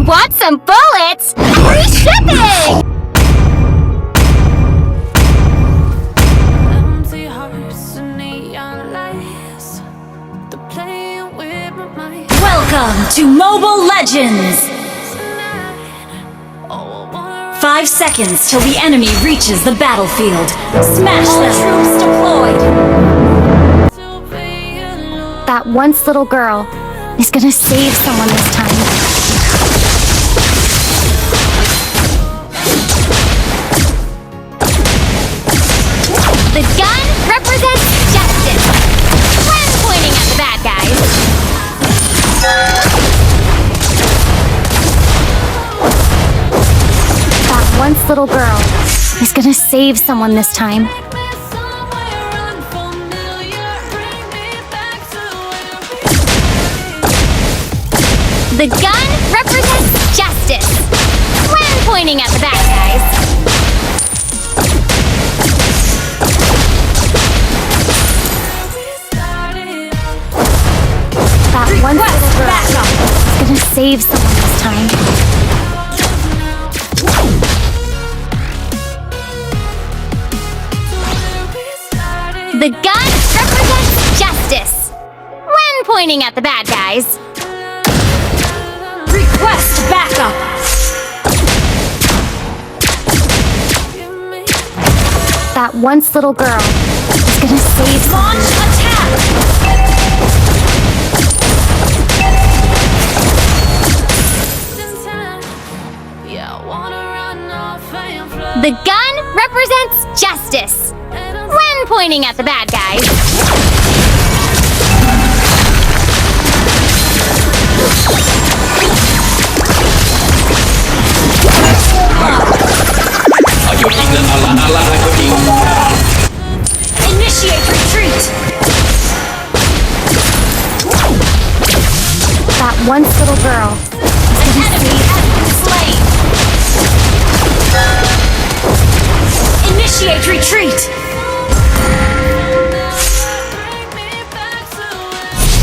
Want some bullets? Free shipping! Empty hearts and neon lights. The playing with my mind. Welcome to Mobile Legends! 5 seconds till the enemy reaches the battlefield. Smash them! Troops deployed! That once little girl is gonna save someone this time. The gun represents justice. When pointing at the bad guys. That once little girl is gonna save someone this time. The gun represents justice. When pointing at the bad guys. That one little girl is gonna save someone this time. The gun represents justice. When pointing at the bad guys. Request backup! That once little girl is gonna save someone. Launch attack! The gun represents justice. When pointing at the bad guys. Initiate retreat! That once little girl is An gonna enemy save. has been slain! Initiate retreat!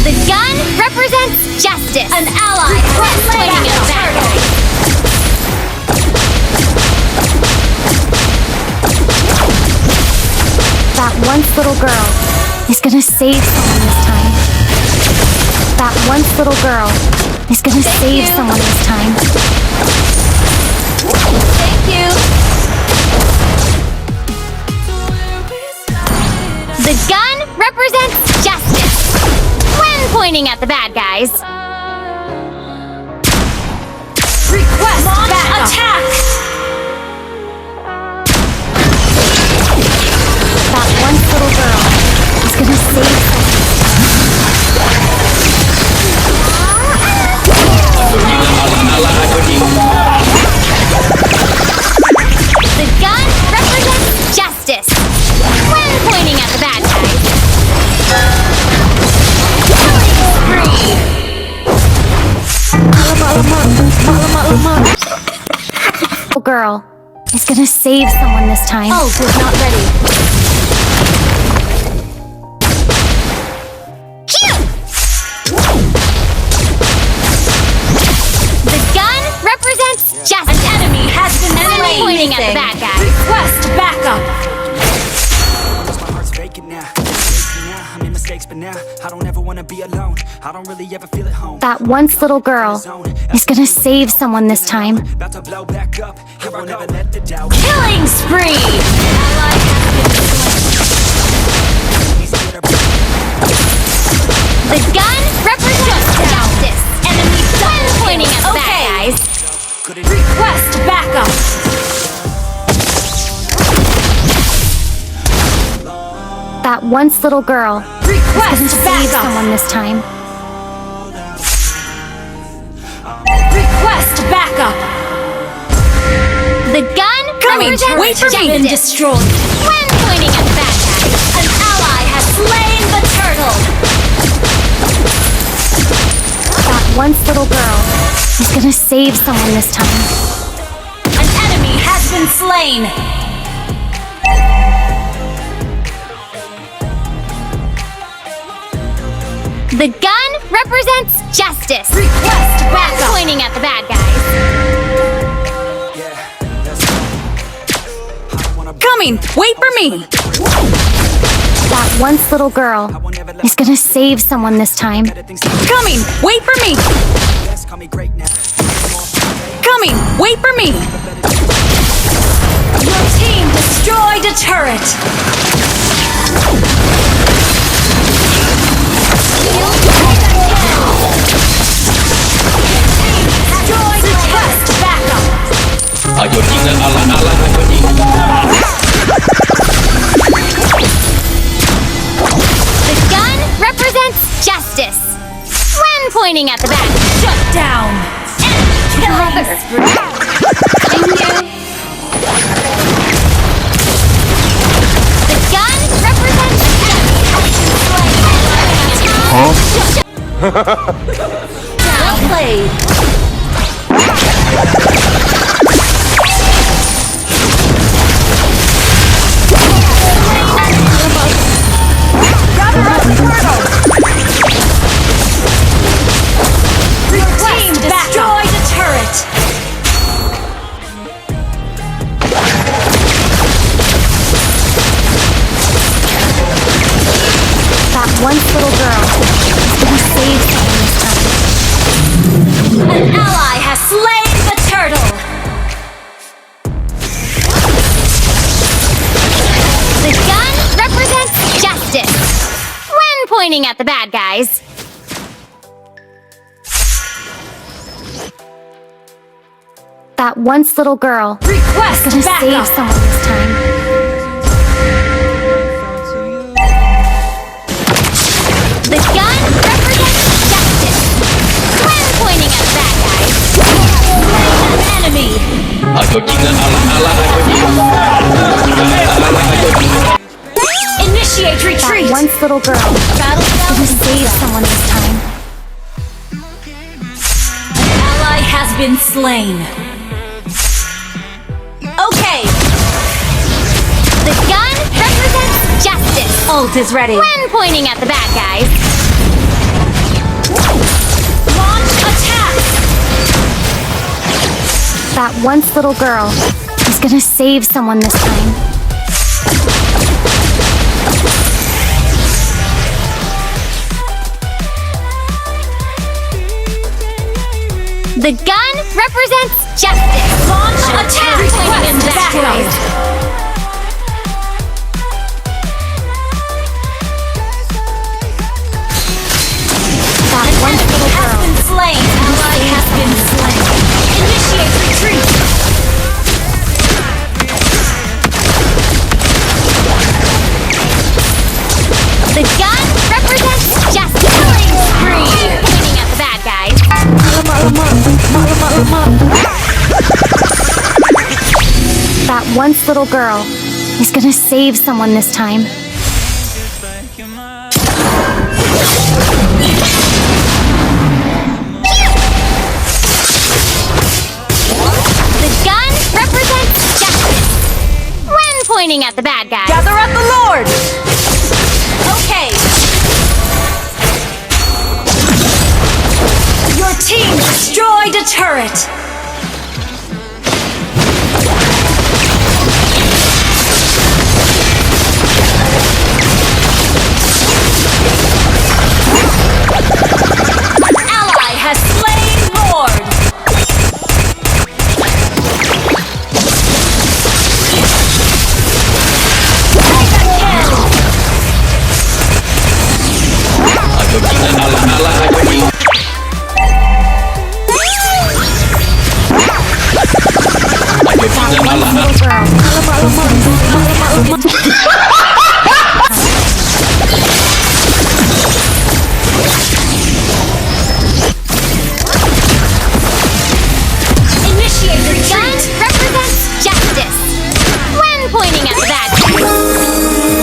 The gun represents justice. An ally has been Pointing at the bad guys. That once little girl is gonna save someone this time. That once little girl is gonna save someone this time. Thank you! The gun represents justice. When pointing at the bad guys. Request backup! Attack! That once little girl is gonna save someone. The gun represents justice. When pointing at the bad guys. Little girl is gonna save someone this time. Ult is not ready. The gun represents justice. An enemy has been slain. Pointing at the bad guys. Request backup! My heart's vacant now. I made mistakes, but now I don't ever wanna be alone. I don't really ever feel at home. That once little girl is gonna save someone this time. About to blow back up. Here I never let the doubt. Killing spree! Ally The gun represents justice. Enemy When double pointing at the kill. bad guys. Request backup! That once little girl is gonna Request save backup! someone this time. Request backup! The gun represents Wait for me! Been justice. destroyed. When pointing at the bad guys. An ally has slain the turtle! That once little girl is gonna save someone this time. An enemy has been slain! The gun represents justice. Request backup! Pointing at the bad guys. Coming! Wait for me! That once little girl is gonna save someone this time. Coming! Wait for me! Call me great now. Coming! Wait for me! Your team destroyed a turret! Destroyed a turret! Backup! Ayo tinggal ala-ala ayo The gun represents justice when pointing at the back. Shut down! Killing spree. The gun represents justice. Well played! Team destroyed a turret! That once little girl is gonna save someone this time. An ally has slain the turtle! The gun represents justice when pointing at the bad guys. That once little girl Request is gonna save backup! someone this time. The gun represents justice when pointing at the bad guys. Slain an enemy! Ayo tinggal ala-ala ayo Initiate That retreat! once little girl Battle is gonna save someone this time. An ally has been slain. Okay, The gun represents justice ult is ready. when pointing at the bad guys. Launch attack! That once little girl is gonna save someone this time. The gun represents justice. Launch attack! Request backup! That once little Has girl been slain. Ally has been slain. Initiate retreat. The gun represents justice. Killing spree. Pointing at the bad guys. That once little girl is gonna save someone this time. The gun represents justice when pointing at the bad guys. Gather at the Lord! Okay. Your team destroyed a turret. Ally has slain Lord. Ayo tinggal ala-ala ayo Ayo tinggal ala-ala Little girl. Initiate The gun retreat. represents justice when pointing at the bad guys.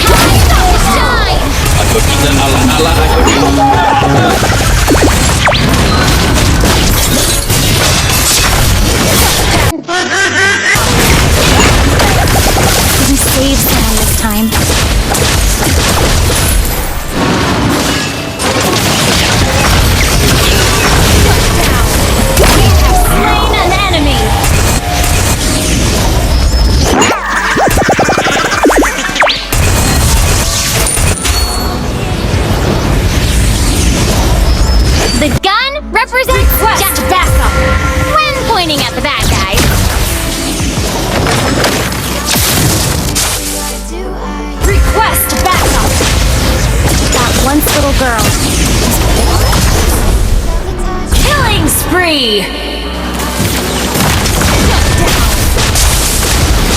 Time to shine. Ayo tinggal ala-ala ayo The gun represents Request backup. when pointing at the bad guys. Request backup. That once little girl. Killing spree.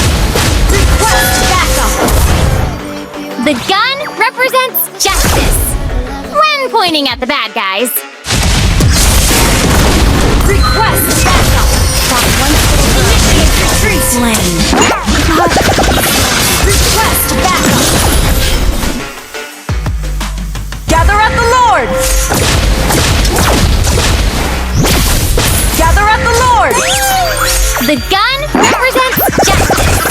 Request backup. The gun represents justice when pointing at the bad guys. Request backup. That once little girl. Initiate retreat. Slain. Request backup. Gather at the Lord. Gather at the Lord. The gun represents justice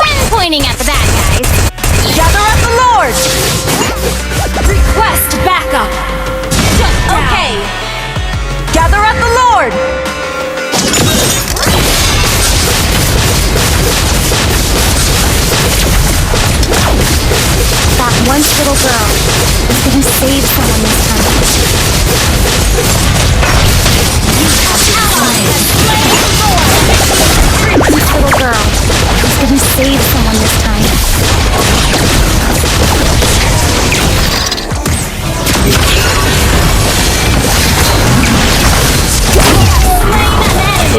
when pointing at the bad guys. Gather at the Lord. Request backup. Okay. Gather at the Lord. That once little girl is gonna save someone this time. This little girl is gonna save someone this time.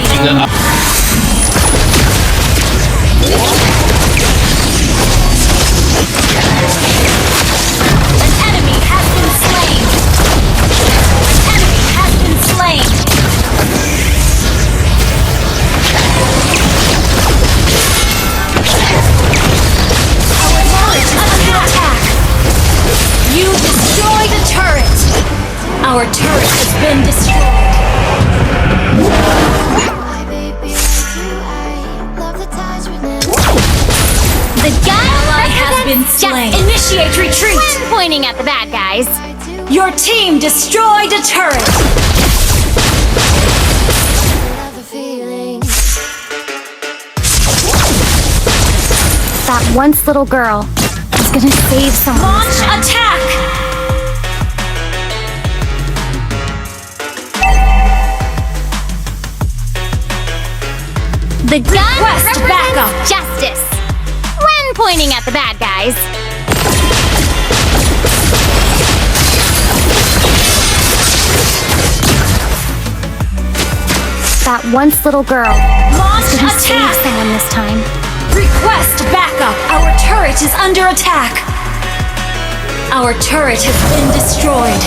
Tinggal An enemy has been slain. An enemy has been slain. Our turret is under attack. You destroyed a turret. Our turret has been destroyed. The gun Ally has been represents slain. justice Initiate retreat. when pointing at the bad guys. Your team destroyed a turret. That once little girl is gonna save someone Launch this time. attack. The gun Request represents backup. justice when pointing at the bad guys. That once little girl Launch is gonna save attack. someone this time. Request backup. Our turret is under attack. Our turret has been destroyed.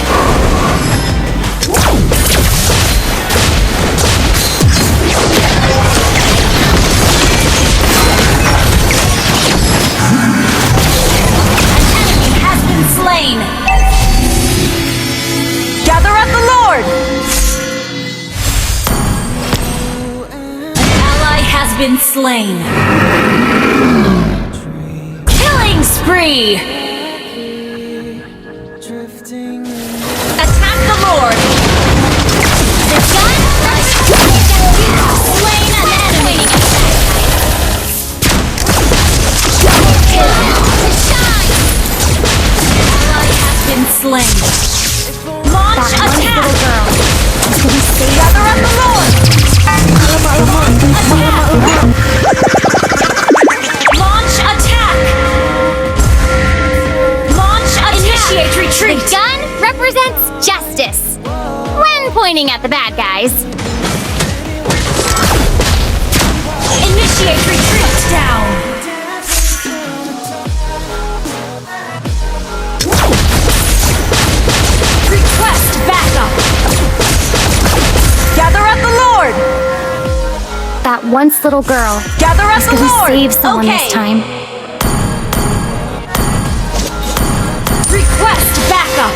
An enemy has been slain. Gather at the Lord. An ally has been slain. Killing spree. Attack the Lord. The gun represents Slain an enemy. Ally has been slain. Launch that once little attack. girl is gonna save Gather at the Lord. Launch attack. Launch attack. Initiate retreat. The gun represents justice when pointing at the bad guys. Initiate retreat. Down. Request backup. Gather at the Lord. That once little girl Gather at is the gonna Lord. save someone Okay. this time. Request backup.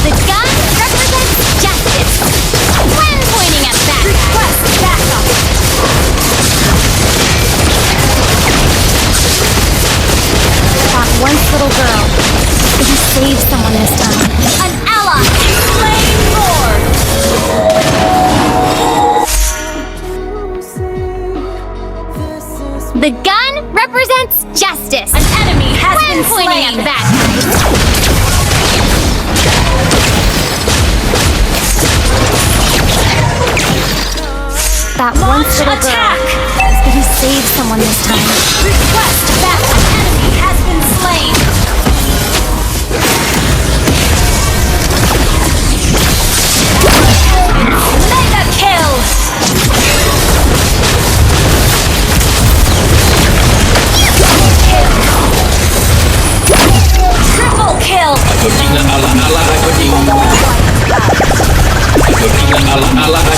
The gun represents justice when pointing at the bad guys. Request backup. That once little girl is gonna save someone this time. An ally slain Lord. The gun represents justice An enemy has when been pointing at slain. the bad guys. That one Launch little girl attack! is gonna save someone this time. Request that an enemy has been slain. Mega kill! Triple kill! Aku tidak ala-ala, aku tidak ala-ala,